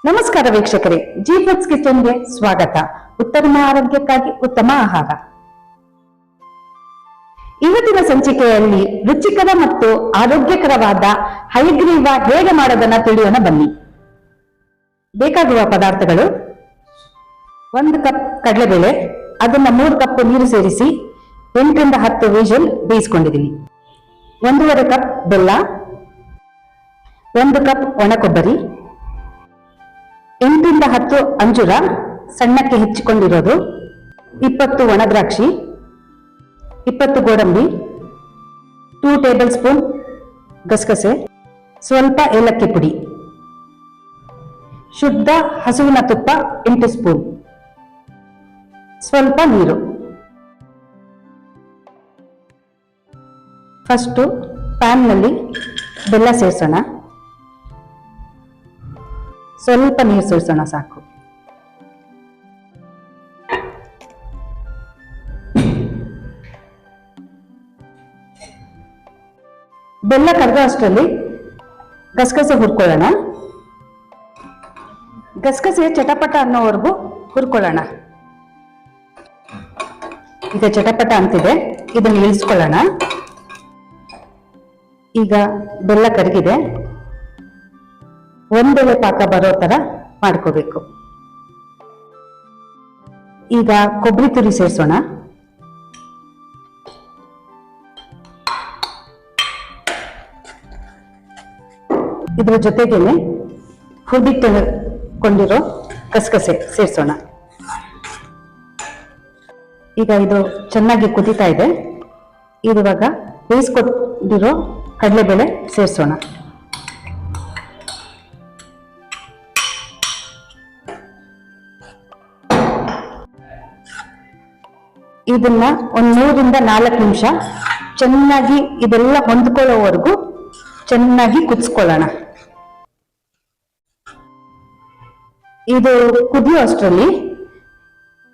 ನಮಸ್ಕಾರ ವೀಕ್ಷಕರೇ, G foods ಕಿಚನ್ಗೆ ಸ್ವಾಗತ. ಉತ್ತಮ ಆರೋಗ್ಯಕ್ಕಾಗಿ ಉತ್ತಮ ಆಹಾರ. ಇವತ್ತಿನ ಸಂಚಿಕೆಯಲ್ಲಿ ರುಚಿಕರ ಮತ್ತು ಆರೋಗ್ಯಕರವಾದ ಹಯಗ್ರೀವ ಹೇಗೆ ಮಾಡೋದನ್ನ ತಿಳಿಯೋಣ ಬನ್ನಿ. ಬೇಕಾಗುವ ಪದಾರ್ಥಗಳು: 1 ಕಪ್ ಕಡಲೆಬೇಳೆ, ಅದನ್ನ 3 ಕಪ್ ನೀರು ಸೇರಿಸಿ 8 ರಿಂದ 10 ವಿಷಲ್ ಬೇಯಿಸಿಕೊಂಡಿದ್ದೀನಿ. 1.5 ಕಪ್ ಬೆಲ್ಲ, 1 ಕಪ್ ಒಣ ಕೊಬ್ಬರಿ, 8 ರಿಂದ 10 ಅಂಜೂರ ಸಣ್ಣಕ್ಕೆ ಹೆಚ್ಚಿಕೊಂಡಿರೋದು, 20 ಒಣ ದ್ರಾಕ್ಷಿ, 20 ಗೋಡಂಬಿ, 2 ಟೇಬಲ್ ಸ್ಪೂನ್ ಗಸಗಸೆ, ಸ್ವಲ್ಪ ಏಲಕ್ಕಿ ಪುಡಿ, ಶುದ್ಧ ಹಸುವಿನ ತುಪ್ಪ 8 ಸ್ಪೂನ್, ಸ್ವಲ್ಪ ನೀರು. ಫಸ್ಟು ಪ್ಯಾನ್ನಲ್ಲಿ ಬೆಲ್ಲ ಸೇರಿಸೋಣ. ಸ್ವಲ್ಪ ನೀರು ಸೇರಿಸೋಣ, ಸಾಕು. ಬೆಲ್ಲ ಕರಗೋ ಅಷ್ಟರಲ್ಲಿ ಗಸಗಸೆ ಹುರ್ಕೊಳ್ಳೋಣ. ಗಸಗಸೆ ಚಟಪಟ ಅನ್ನೋವರೆಗೂ ಹುರ್ಕೊಳ್ಳೋಣ. ಈಗ ಚಟಪಟ ಅಂತಿದೆ, ಇದನ್ನು ಇಳಿಸ್ಕೊಳ್ಳೋಣ. ಈಗ ಬೆಲ್ಲ ಕರಗಿದೆ, ಒಂದೆಳೆ ಪಾಕ ಬರೋ ತರ ಮಾಡ್ಕೋಬೇಕು. ಈಗ ಕೊಬ್ಬರಿ ತುರಿ ಸೇರಿಸೋಣ. ಇದ್ರ ಜೊತೆಗೇನೆ ಹುರಿದಿಟ್ಟುಕೊಂಡಿರೋ ಗಸಗಸೆ ಸೇರಿಸೋಣ. ಈಗ ಇದು ಚೆನ್ನಾಗಿ ಕುದೀತಾ ಇದೆ. ಇವಾಗ ಬೇಯಿಸ್ಕೊಟ್ಟಿರೋ ಕಡಲೆಬೇಳೆ ಸೇರಿಸೋಣ. ಇದನ್ನ 1 3 ರಿಂದ 4 ನಿಮಿಷ ಚೆನ್ನಾಗಿ ಇದೆಲ್ಲ ಹೊಂದ್ಕೊಳ್ಳೋವರೆಗೂ ಚೆನ್ನಾಗಿ ಕುದಿಸ್ಕೊಳ್ಳೋಣ. ಇದು ಕುದಿಯೋ ಅಷ್ಟರಲ್ಲಿ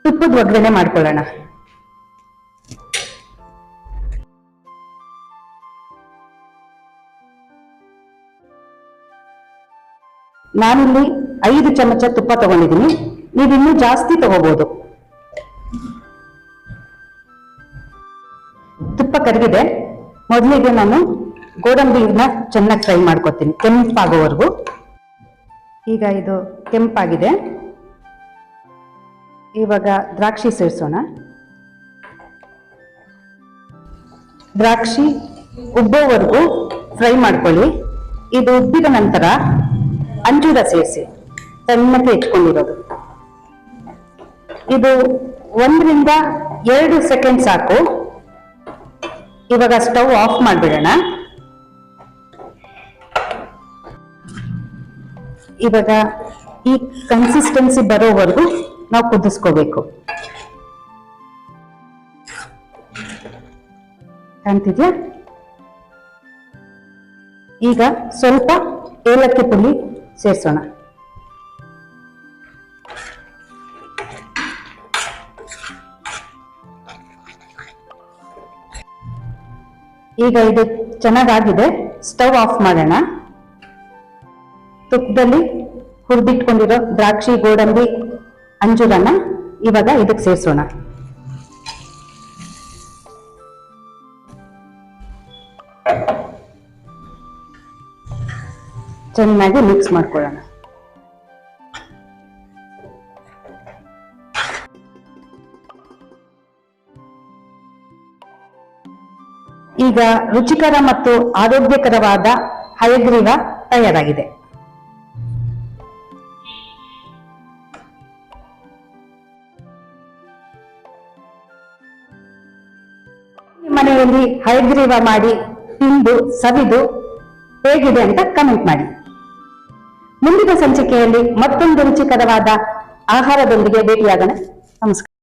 ತುಪ್ಪದ ಒಗ್ಗರಣೆ ಮಾಡ್ಕೊಳ್ಳೋಣ. ನಾನಿಲ್ಲಿ 5 ಚಮಚ ತುಪ್ಪ ತಗೊಂಡಿದ್ದೀನಿ. ನೀವಿನ್ನೂ ಜಾಸ್ತಿ ತಗೋಬಹುದು. ತುಪ್ಪ ಕರಗಿದೆ. ಮೊದಲಿಗೆ ನಾನು ಗೋಡಂಬಿನ ಚೆನ್ನಾಗಿ ಫ್ರೈ ಮಾಡ್ಕೊತೀನಿ, ಕೆಂಪಾಗೋವರೆಗೂ. ಈಗ ಇದು ಕೆಂಪಾಗಿದೆ. ಇವಾಗ ದ್ರಾಕ್ಷಿ ಸೇರಿಸೋಣ. ದ್ರಾಕ್ಷಿ ಉಬ್ಬೋವರೆಗೂ ಫ್ರೈ ಮಾಡ್ಕೊಳ್ಳಿ. ಇದು ಉಬ್ಬಿದ ನಂತರ ಅಂಜೂರ ಸೇರಿಸಿ, ಸಣ್ಣಕ್ಕೆ ಇಟ್ಕೊಂಡಿರೋದು. ಇದು 1 ರಿಂದ 2 ಸೆಕೆಂಡ್ ಸಾಕು. ಇವಾಗ ಸ್ಟವ್ ಆಫ್ ಮಾಡಿಬಿಡೋಣ. ಇವಾಗ ಈ ಕನ್ಸಿಸ್ಟೆನ್ಸಿ ಬರೋವರೆಗೂ ನಾವು ಕುದಿಸ್ಕೋಬೇಕು. ಕಾಣ್ತಿದ್ಯಾ? ಈಗ ಸ್ವಲ್ಪ ಏಲಕ್ಕಿ ಪುಡಿ ಸೇರಿಸೋಣ. ಈಗ ಇದು ಚೆನ್ನಾಗಾಗಿದೆ. ಸ್ಟವ್ ಆಫ್ ಮಾಡೋಣ. ತುಪ್ಪದಲ್ಲಿ ಹುರಿದಿಟ್ಕೊಂಡಿರೋ ದ್ರಾಕ್ಷಿ, ಗೋಡಂಬಿ, ಅಂಜೂರನ ಇವಾಗ ಇದಕ್ಕೆ ಸೇರಿಸೋಣ. ಚೆನ್ನಾಗಿ ಮಿಕ್ಸ್ ಮಾಡ್ಕೊಳ್ಳೋಣ. ಈಗ ರುಚಿಕರ ಮತ್ತು ಆರೋಗ್ಯಕರವಾದ ಹಯಗ್ರೀವ ತಯಾರಾಗಿದೆ. ಮನೆಯಲ್ಲಿ ಹಯಗ್ರೀವ ಮಾಡಿ ತಿಂದು ಸವಿದು ಹೇಗಿದೆ ಅಂತ ಕಮೆಂಟ್ ಮಾಡಿ. ಮುಂದಿನ ಸಂಚಿಕೆಯಲ್ಲಿ ಮತ್ತೊಂದು ರುಚಿಕರವಾದ ಆಹಾರದೊಂದಿಗೆ ಭೇಟಿಯಾಗೋಣ. ನಮಸ್ಕಾರ.